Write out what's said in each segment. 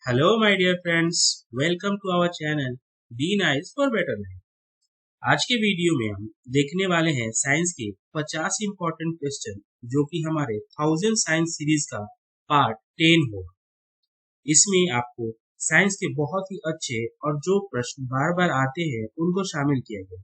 Hello, my dear friends. Welcome to our channel Be Nice for Better Life. आज के video में हम देखने वाले हैं साइंस के 50 इंपॉर्टेंट क्वेश्चन जो कि हमारे 1000 साइंस सीरीज का पार्ट 10 होगा। इसमें आपको साइंस के बहुत ही अच्छे और जो प्रश्न बार बार आते हैं उनको शामिल किया गया।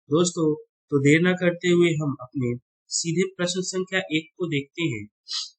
दोस्तों, तो देर न करते हुए हम अपने सीधे प्रश्न संख्या 1 को देखते हैं।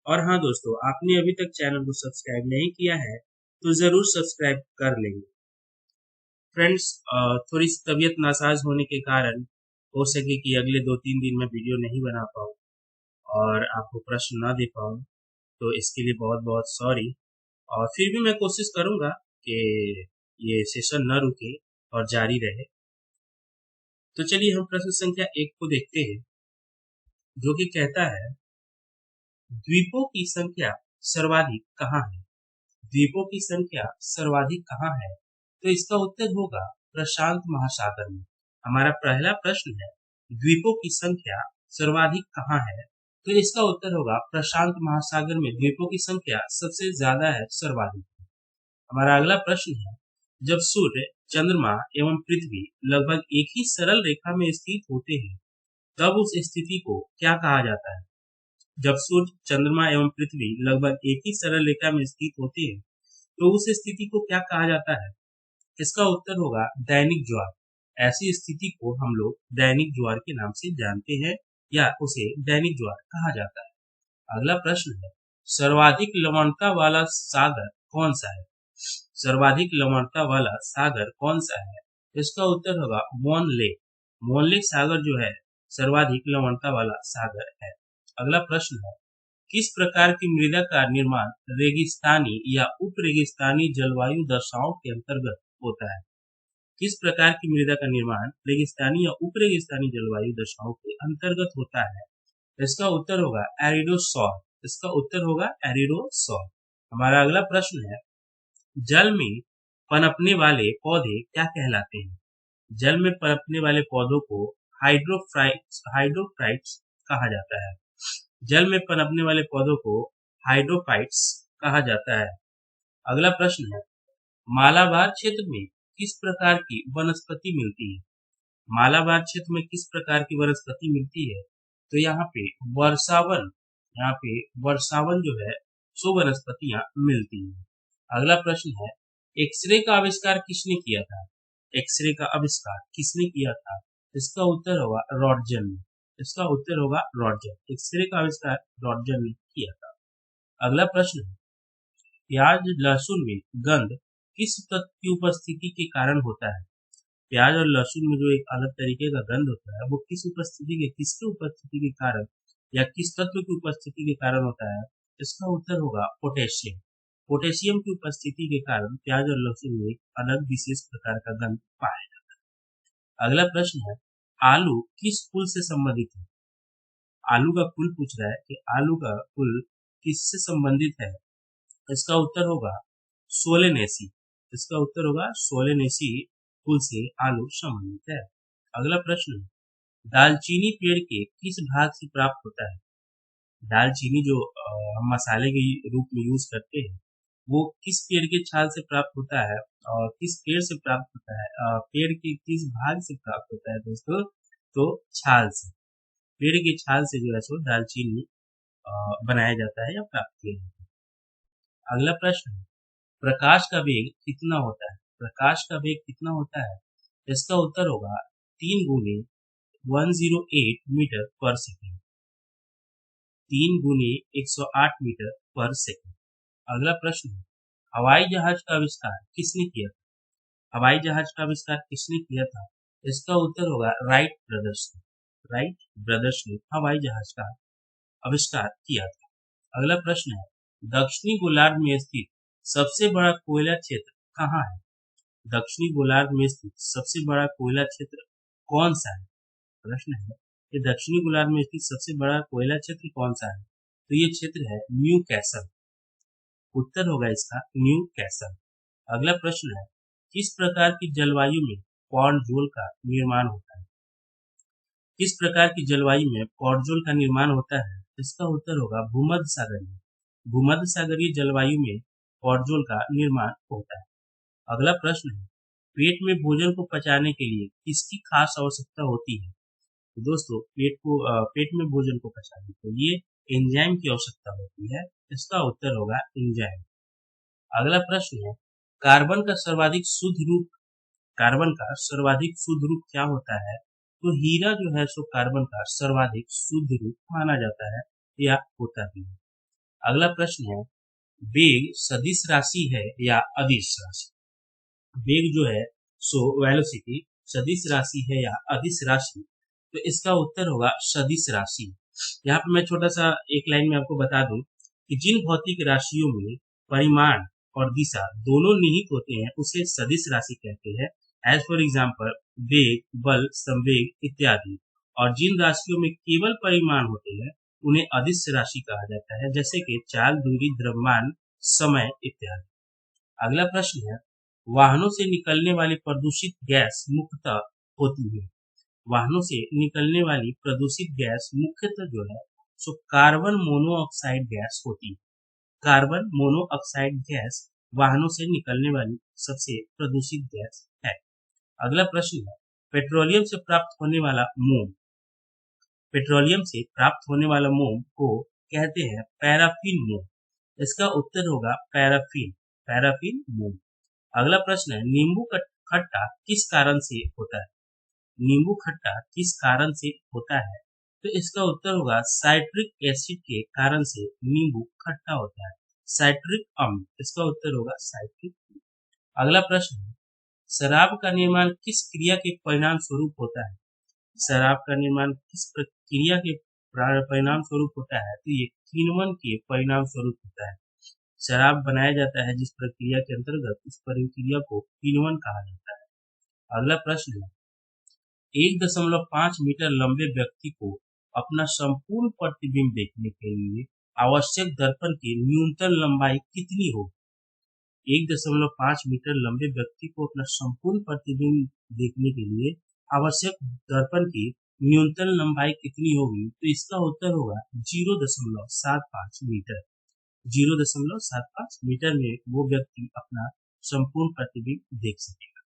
और हाँ दोस्तों, आपने अभी तक चैनल को सब्सक्राइब नहीं किया है तो जरूर सब्सक्राइब कर लेंगे। फ्रेंड्स, थोड़ी सी तबीयत नासाज होने के कारण हो सके कि अगले 2-3 दिन में वीडियो नहीं बना पाऊँ और आपको प्रश्न ना दे पाऊँ, तो इसके लिए बहुत बहुत सॉरी। और फिर भी मैं कोशिश करूँगा कि ये सेशन न रुके और जारी रहे। तो चलिए हम प्रश्न संख्या 1 को देखते हैं, जो कि कहता है द्वीपों की संख्या सर्वाधिक कहाँ है। द्वीपों की संख्या सर्वाधिक कहाँ है? तो इसका उत्तर होगा प्रशांत महासागर में। हमारा पहला प्रश्न है द्वीपों की संख्या सर्वाधिक कहाँ है? तो इसका उत्तर होगा प्रशांत महासागर में द्वीपों की संख्या सबसे ज्यादा है, सर्वाधिक। हमारा अगला प्रश्न है जब सूर्य, चंद्रमा एवं पृथ्वी लगभग एक ही सरल रेखा में स्थित होते हैं तब उस स्थिति को क्या कहा जाता है? जब सूर्य, चंद्रमा एवं पृथ्वी लगभग एक ही सरल रेखा में स्थित होते हैं तो उस स्थिति को क्या कहा जाता है? इसका उत्तर होगा दैनिक ज्वार। ऐसी स्थिति को हम लोग दैनिक ज्वार के नाम से जानते हैं या उसे दैनिक ज्वार कहा जाता है। अगला प्रश्न है सर्वाधिक लवणता वाला सागर कौन सा है? सर्वाधिक लवणता वाला सागर कौन सा है? इसका उत्तर होगा मोन लेक। मोन लेक सागर जो है सर्वाधिक लवणता वाला सागर है। अगला प्रश्न है किस प्रकार की मृदा का निर्माण रेगिस्तानी या उप रेगिस्तानी जलवायु दशाओं के अंतर्गत होता है? किस प्रकार की मृदा का निर्माण रेगिस्तानी या उप रेगिस्तानी जलवायु दशाओं के अंतर्गत होता है? इसका उत्तर होगा एरिडोसॉल। इसका उत्तर होगा एरिडोसॉल। हमारा अगला प्रश्न है जल में पनपने वाले पौधे क्या कहलाते हैं? जल में पनपने वाले पौधों को हाइड्रोफाइट्स कहा जाता है। जल में पनपने वाले पौधों को हाइड्रोफाइट्स कहा जाता है। अगला प्रश्न है मालाबार क्षेत्र में किस प्रकार की वनस्पति मिलती है? मालाबार क्षेत्र में किस प्रकार की वनस्पति मिलती है? तो यहाँ पे वर्षावन जो है सो वनस्पतियां मिलती हैं। अगला प्रश्न है एक्सरे का आविष्कार किसने किया था? एक्सरे का आविष्कार किसने किया था? इसका उत्तर होगा रॉटजन ने। इसका उत्तर होगा रॉटजन। एक्सरे का आविष्कार रॉटजन ने किया था। अगला प्रश्न है प्याज लहसुन में गंध किस तत्व की उपस्थिति के कारण होता है? प्याज और लहसुन में जो एक अलग तरीके का गंध होता है वो किसकी उपस्थिति के कारण या किस तत्व की उपस्थिति के कारण होता है? इसका उत्तर होगा पोटेशियम। पोटेशियम की उपस्थिति के कारण प्याज और लहसुन में एक अलग विशेष प्रकार का गंध पाया जाता है। अगला प्रश्न है आलू किस कुल से संबंधित है? आलू का कुल पूछ रहा है कि आलू का कुल किससे संबंधित है? इसका उत्तर होगा सोलेनेसी। इसका उत्तर होगा सोलेनेसी कुल से आलू संबंधित है। अगला प्रश्न है दालचीनी पेड़ के किस भाग से प्राप्त होता है? दालचीनी जो हम मसाले के रूप में यूज करते हैं वो किस पेड़ के छाल से प्राप्त होता है और किस पेड़ से प्राप्त होता है? पेड़ के किस भाग से प्राप्त होता है दोस्तों? तो छाल से। पेड़ के छाल से जो है सो दालचीनी बनाया जाता है या प्राप्त किया जाता है। अगला प्रश्न है प्रकाश का वेग कितना होता है? प्रकाश का वेग कितना होता है? इसका उत्तर होगा 3 गुने 108 मीटर पर सेकेंड। 3 गुने 108 मीटर पर सेकेंड। अगला प्रश्न है हवाई जहाज का आविष्कार किसने किया था? हवाई जहाज का आविष्कार किसने किया था? इसका उत्तर होगा राइट ब्रदर्स ने। राइट ब्रदर्स ने हवाई जहाज का आविष्कार किया था। अगला प्रश्न है दक्षिणी गोलार्ध में स्थित सबसे बड़ा कोयला क्षेत्र कहाँ है? दक्षिणी गोलार्ध में स्थित सबसे बड़ा कोयला क्षेत्र कौन सा है? प्रश्न है कि दक्षिणी गोलार्ध में स्थित सबसे बड़ा कोयला क्षेत्र कौन सा है? तो ये क्षेत्र है न्यू कैसल। उत्तर होगा इसका न्यू कैसल। अगला प्रश्न है किस प्रकार की जलवायु में कॉर्नजोल का निर्माण होता है? किस प्रकार की जलवायु में कॉर्नजोल का निर्माण होता है? इसका उत्तर होगा भूमध्य सागरीय। भूमध्य सागरीय जलवायु में कोर्जोल का निर्माण होता है। अगला प्रश्न है, पेट में भोजन को पचाने के लिए किसकी खास आवश्यकता होती है? तो दोस्तों पेट में भोजन को पचाने के लिए एंजाइम की आवश्यकता होती है। इसका उत्तर होगा एंजाइम। अगला प्रश्न है, कार्बन का सर्वाधिक शुद्ध रूप कार्बन का सर्वाधिक शुद्ध रूप क्या होता है? तो हीरा जो है सो कार्बन का सर्वाधिक शुद्ध रूप माना जाता है या होता भी है। अगला प्रश्न है, वेग सदिश राशि है या अदिश राशि? वेग जो है सो वेलोसिटी सदिश राशि है या अदिश राशि? तो इसका उत्तर होगा सदिश राशि। यहाँ पे मैं छोटा सा एक लाइन में आपको बता दूं कि जिन भौतिक राशियों में परिमाण और दिशा दोनों निहित होते हैं उसे सदिश राशि कहते हैं। एज फॉर एग्जाम्पल वेग, बल, संवेग इत्यादि। और जिन राशियों में केवल परिमाण होते हैं उन्हें अदिश राशि कहा जाता है, जैसे कि चाल, दूरी, द्रव्यमान, समय इत्यादि। अगला प्रश्न है, वाहनों से निकलने वाली प्रदूषित गैस मुख्यतः होती है। वाहनों से निकलने वाली प्रदूषित गैस मुख्यतः जो है सो कार्बन मोनोऑक्साइड गैस होती है। कार्बन मोनोऑक्साइड गैस वाहनों से निकलने वाली सबसे प्रदूषित गैस है। अगला प्रश्न है, पेट्रोलियम से प्राप्त होने वाला मोम पेट्रोलियम से प्राप्त होने वाला मोम को कहते हैं पैराफिन मोम। इसका उत्तर होगा पैराफिन मोम। अगला प्रश्न है, नींबू खट्टा किस कारण से होता है? नींबू खट्टा किस कारण से होता है? तो इसका उत्तर होगा साइट्रिक एसिड के कारण से नींबू खट्टा होता है। साइट्रिक अम्ल, इसका उत्तर होगा साइट्रिक। अगला प्रश्न है, शराब का निर्माण किस क्रिया के परिणाम स्वरूप होता है? शराब का निर्माण किस प्रक्रिया के परिणाम स्वरूप होता है? तो ये किण्वन के परिणाम स्वरूप होता है। शराब बनाया जाता है जिस प्रक्रिया के अंतर्गत उस प्रक्रिया को किण्वन कहा जाता है। अगला प्रश्न है, 1.5 मीटर लंबे व्यक्ति को अपना संपूर्ण प्रतिबिंब देखने के लिए आवश्यक दर्पण की न्यूनतम लंबाई कितनी होगी? 1.5 मीटर लंबे व्यक्ति को अपना संपूर्ण प्रतिबिंब देखने के लिए आवश्यक दर्पण की न्यूनतम लंबाई कितनी होगी? तो इसका उत्तर होगा 0.75 मीटर। 0.75 मीटर में वो व्यक्ति अपना संपूर्ण प्रतिबिंब देख सकेगा।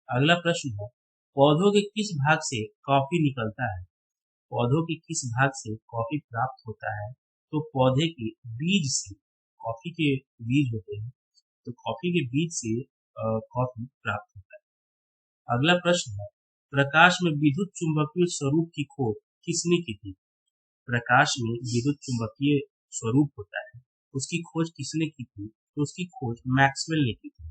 अगला प्रश्न है, पौधों के किस भाग से कॉफी निकलता है? पौधों के किस भाग से कॉफी प्राप्त होता है? तो पौधे के बीज से। कॉफी के बीज होते हैं, तो कॉफी के बीज से कॉफी प्राप्त होता है। अगला प्रश्न है, प्रकाश में विद्युत चुंबकीय स्वरूप की खोज किसने की थी? प्रकाश में विद्युत चुंबकीय स्वरूप होता है, उसकी खोज किसने की थी? तो उसकी खोज मैक्सवेल ने की थी।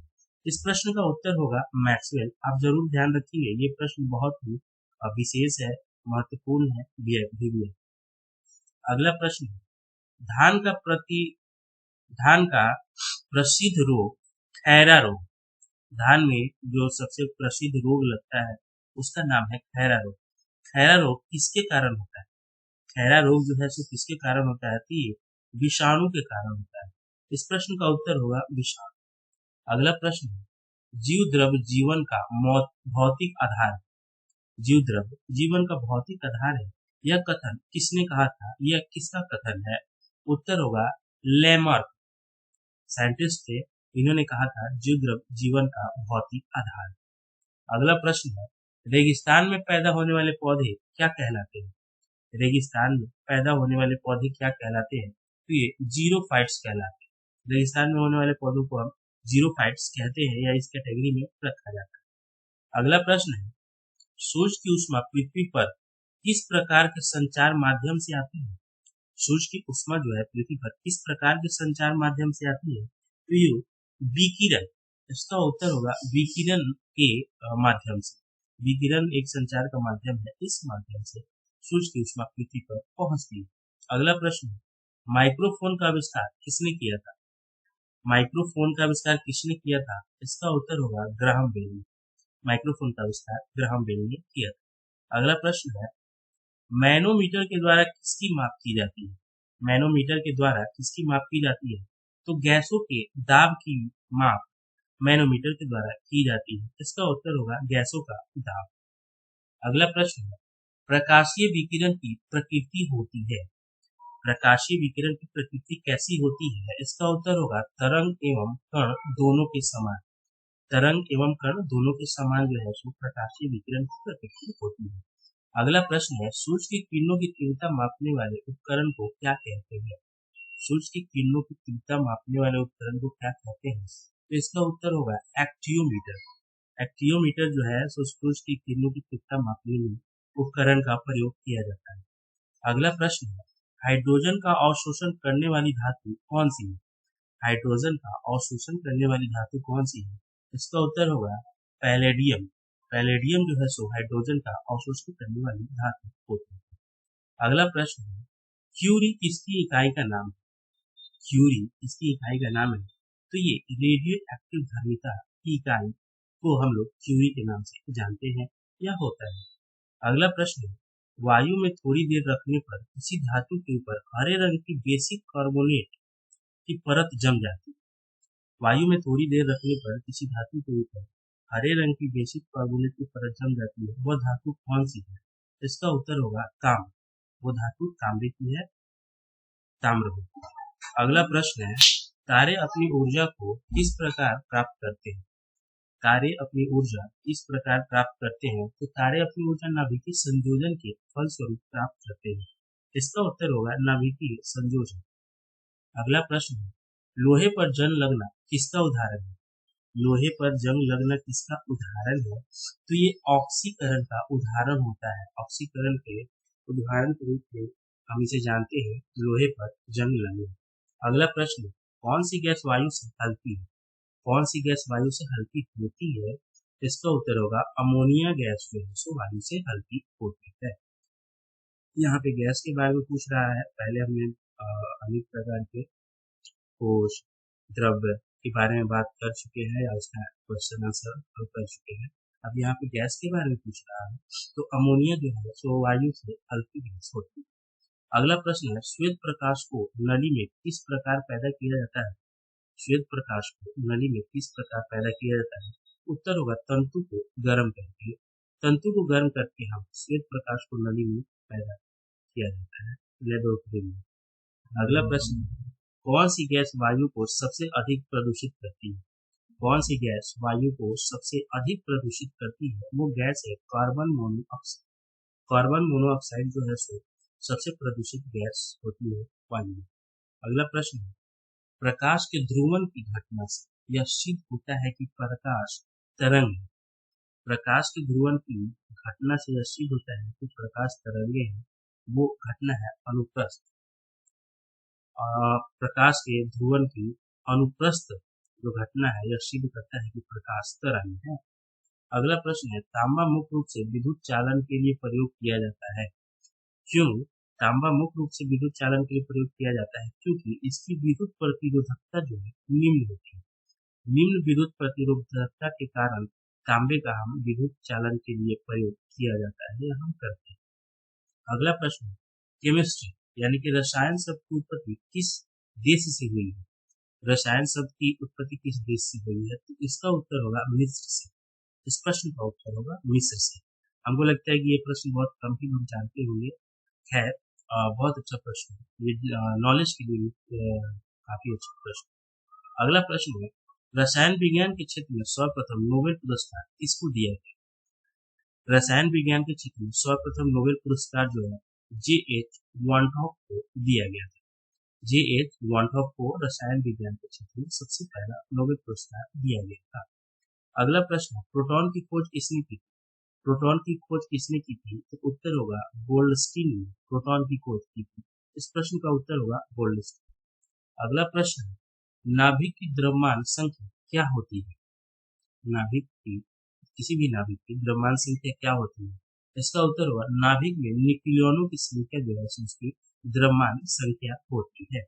इस प्रश्न का उत्तर होगा मैक्सवेल। आप जरूर ध्यान रखिए, ये प्रश्न बहुत ही विशेष है, महत्वपूर्ण है भी है। अगला प्रश्न है, धान का प्रति धान का प्रसिद्ध रोग खैरा रोग। धान में जो सबसे प्रसिद्ध रोग लगता है उसका नाम है खैरा रोग। खैरा रोग किसके कारण होता है? खैरा रोग जो है सो किसके कारण होता है? तो ये विषाणु के कारण होता है। इस प्रश्न का उत्तर होगा विषाणु। अगला प्रश्न है, जीव द्रव जीवन का भौतिक आधार। जीव द्रव जीवन का भौतिक आधार है, यह कथन किसने कहा था? यह किसका कथन है? उत्तर होगा लेमार्क, साइंटिस्ट थे, इन्होंने कहा था जीव द्रव जीवन का भौतिक आधार। अगला प्रश्न है, रेगिस्तान में पैदा होने वाले पौधे क्या कहलाते हैं? रेगिस्तान में पैदा होने वाले पौधे क्या कहलाते हैं? तो ये जीरोफाइट्स कहलाते हैं। रेगिस्तान में होने वाले पौधों को हम जीरोफाइट्स कहते हैं या इस कैटेगरी में रखा जाता है। अगला प्रश्न है, सूर्य की ऊष्मा पृथ्वी पर किस प्रकार के संचार माध्यम से आती है? सूर्य की ऊष्मा जो है पृथ्वी पर किस प्रकार के संचार माध्यम से आती है? तो ये विकिरण। इसका उत्तर होगा विकिरण के माध्यम से। विकिरण एक संचार का माध्यम है, इस माध्यम से सूर्य की ऊष्मा पृथ्वी पर पहुंचती है। अगला प्रश्न, माइक्रोफोन का आविष्कार किसने किया था? माइक्रोफोन का आविष्कार किसने किया था? इसका उत्तर होगा ग्राहम बेल ने। माइक्रोफोन का आविष्कार ग्राहम बेल ने किया था। अगला प्रश्न है, मैनोमीटर के द्वारा किसकी माप की जाती है? मैनोमीटर के द्वारा किसकी माप की जाती है? तो गैसों के दाब की माप मैनोमीटर के द्वारा की जाती है। इसका उत्तर होगा गैसों का दाब। अगला प्रश्न है, प्रकाशीय विकिरण की प्रकृति होती है। प्रकाशीय विकिरण की प्रकृति कैसी होती है? इसका उत्तर होगा तरंग एवं कण दोनों के समान। तरंग एवं कण दोनों के समान जो है सो प्रकाशीय विकिरण की प्रकृति होती है। अगला प्रश्न है, सूर्य की किरणों की तीव्रता मापने वाले उपकरण को क्या कहते हैं? सूर्य की किरणों की तीव्रता मापने वाले उपकरण को क्या कहते हैं? तो इसका उत्तर होगा एक्टियोमीटर। एक्टियोमीटर जो है सो सूर्य की किरणों की तीव्रता मापने में उपकरण का प्रयोग किया जाता है। अगला प्रश्न है, हाइड्रोजन का अवशोषण करने वाली धातु कौन सी है? हाइड्रोजन का अवशोषण करने वाली धातु कौन सी है? इसका उत्तर होगा पैलेडियम। पैलेडियम जो है सो हाइड्रोजन का अवशोषण करने वाली धातु होती है। अगला प्रश्न है, क्यूरी किसकी इकाई का नाम है? क्यूरी इसकी इकाई का नाम है। तो ये रेडियो एक्टिव धारिता की इकाई को हम लोग क्यूरी के नाम से जानते हैं या होता है। अगला प्रश्न है, वायु में थोड़ी देर रखने पर किसी धातु के ऊपर हरे रंग की बेसिक कार्बोनेट की परत जम जाती है। वायु में थोड़ी देर रखने पर किसी धातु के ऊपर हरे रंग की बेसिक कार्बोनेट की परत जम जाती है, वह धातु कौन सी है? इसका उत्तर होगा तांब। वो धातु तांबे की है, ताम्र। अगला प्रश्न है, तारे अपनी ऊर्जा को किस प्रकार प्राप्त करते हैं? तारे अपनी ऊर्जा इस प्रकार प्राप्त करते हैं। तो तारे अपनी ऊर्जा नाभिकीय संयोजन के फलस्वरूप प्राप्त करते हैं। इसका उत्तर होगा नाभिकीय संयोजन। अगला प्रश्न है, लोहे पर जंग लगना किसका उदाहरण है? लोहे पर जंग लगना किसका उदाहरण है? तो ये ऑक्सीकरण का उदाहरण होता है। ऑक्सीकरण के उदाहरण के रूप में हम इसे जानते हैं, लोहे पर जंग लगना। अगला प्रश्न, कौन सी गैस वायु से हल्की है? कौन सी गैस वायु से हल्की होती है? इसका उत्तर होगा अमोनिया गैस जो है सो वायु से हल्की होती है। यहाँ पे गैस के बारे में पूछ रहा है। पहले हमने अनेक प्रकार के ठोस द्रव्य के बारे में बात कर चुके हैं या उसका क्वेश्चन आंसर कर चुके हैं। अब यहाँ पे गैस के बारे में पूछ रहा है, तो अमोनिया जो है सो वायु से हल्की गैस होती है। अगला प्रश्न है, श्वेत प्रकाश को नली में किस प्रकार पैदा किया जाता है? श्वेत प्रकाश को नली में किस प्रकार पैदा किया जाता है? उत्तर होगा तंतु को गर्म करके। तंतु को गर्म करके हम श्वेत प्रकाश को नली में पैदा किया जाता है लेबोरेटरी में। अगला प्रश्न, कौन सी गैस वायु को सबसे अधिक प्रदूषित करती है? कौन सी गैस वायु को सबसे अधिक प्रदूषित करती है? वो गैस है कार्बन मोनोऑक्साइड। कार्बन मोनोऑक्साइड जो है सो सबसे प्रदूषित गैस होती है वायु में। अगला प्रश्न है, प्रकाश के ध्रुवण की घटना से यह सिद्ध होता है कि प्रकाश तरंग है। प्रकाश के ध्रुवण की घटना से यह सिद्ध होता है कि प्रकाश तरंगे है। वो घटना है अनुप्रस्थ। प्रकाश के ध्रुवण की अनुप्रस्थ जो घटना है यह सिद्ध करता है कि प्रकाश तरंग है। अगला प्रश्न है, तांबा मुख्य रूप से विद्युत चालन के लिए प्रयोग किया जाता है। क्यों तांबा मुख्य रूप से विद्युत चालन के लिए प्रयोग किया जाता है? क्योंकि इसकी विद्युत प्रतिरोधकता जो है निम्न होती है। निम्न विद्युत प्रतिरोधकता के कारण तांबे का हम विद्युत चालन के लिए प्रयोग किया जाता है या हम करते हैं। अगला प्रश्न, केमिस्ट्री यानी कि रसायन शब्द की उत्पत्ति किस देश से हुई है? रसायन शब्द की उत्पत्ति किस देश से हुई है? तो इसका उत्तर होगा मिस्र से। इस प्रश्न का उत्तर होगा मिस्र से। हमको लगता है कि ये प्रश्न बहुत कम ही लोग जानते होंगे। खैर, बहुत अच्छा प्रश्न है ये, नॉलेज के लिए काफी अच्छा प्रश्न। अगला प्रश्न है, रसायन विज्ञान के क्षेत्र में सर्वप्रथम नोबेल पुरस्कार किसको दिया गया? रसायन विज्ञान के क्षेत्र में सर्वप्रथम नोबेल पुरस्कार जो है J.H. वानटॉप को दिया गया था। J.H. वानटॉप को रसायन विज्ञान के क्षेत्र में सबसे पहला नोबेल पुरस्कार दिया गया था। अगला प्रश्न, प्रोटॉन की खोज किसने की? प्रोटॉन की खोज किसने की थी? तो उत्तर होगा गोल्डस्टीन ने प्रोटॉन की खोज की थी। इस प्रश्न का उत्तर होगा गोल्डस्टीन। अगला प्रश्न है, नाभिक की द्रव्यमान संख्या क्या होती है? नाभिक की किसी भी नाभिक की द्रव्यमान संख्या क्या होती है? इसका उत्तर होगा नाभिक में न्यूक्लियनों की संख्या जो है उसकी द्रव्यमान संख्या होती है।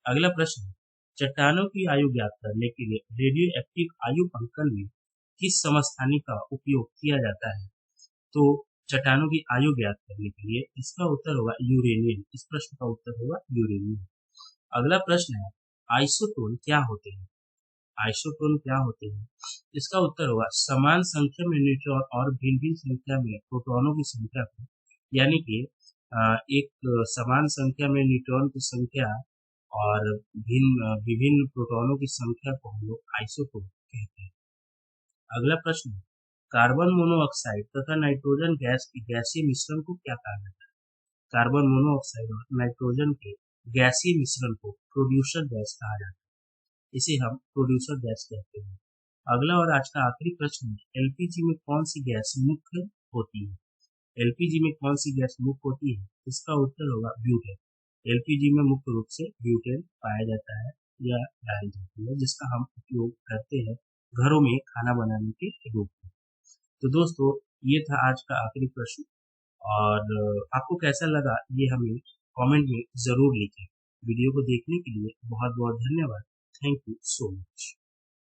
अगला प्रश्न, चट्टानों की आयु ज्ञात करने के लिए रेडियो एक्टिव आयु अंकन में किस समस्थानिक का उपयोग किया जाता है? तो चट्टानों की आयु ज्ञात करने के लिए इसका उत्तर होगा यूरेनियम। इस प्रश्न का उत्तर होगा यूरेनियम। अगला प्रश्न है, आइसोटोन क्या होते हैं? आइसोटोन क्या होते हैं? इसका उत्तर होगा समान संख्या में न्यूट्रॉन और भिन्न भिन्न संख्या में प्रोटॉनों की संख्या को, यानी कि एक समान संख्या में न्यूट्रॉन की संख्या और विभिन्न प्रोटॉनों की संख्या को हम लोग आइसोटोप कहते हैं। अगला प्रश्न, कार्बन मोनोऑक्साइड तथा नाइट्रोजन गैस के गैसीय मिश्रण को क्या कहा जाता है? कार्बन मोनोऑक्साइड और नाइट्रोजन के गैसीय मिश्रण को प्रोड्यूसर गैस कहा जाता है। इसे हम प्रोड्यूसर गैस कहते हैं। अगला और आज का आखिरी प्रश्न है, एलपीजी में कौन सी गैस मुख्य होती है? एलपीजी में कौन सी गैस मुख्य होती है? इसका उत्तर होगा ब्यूटेन। एलपीजी में मुख्य रूप से ब्यूटेन पाया जाता है या डाली जाती है, जिसका हम उपयोग करते हैं घरों में खाना बनाने के रूप में। तो दोस्तों, ये था आज का आखिरी प्रश्न, और आपको कैसा लगा ये हमें कमेंट में जरूर लिखें। वीडियो को देखने के लिए बहुत बहुत धन्यवाद। Thank you so much.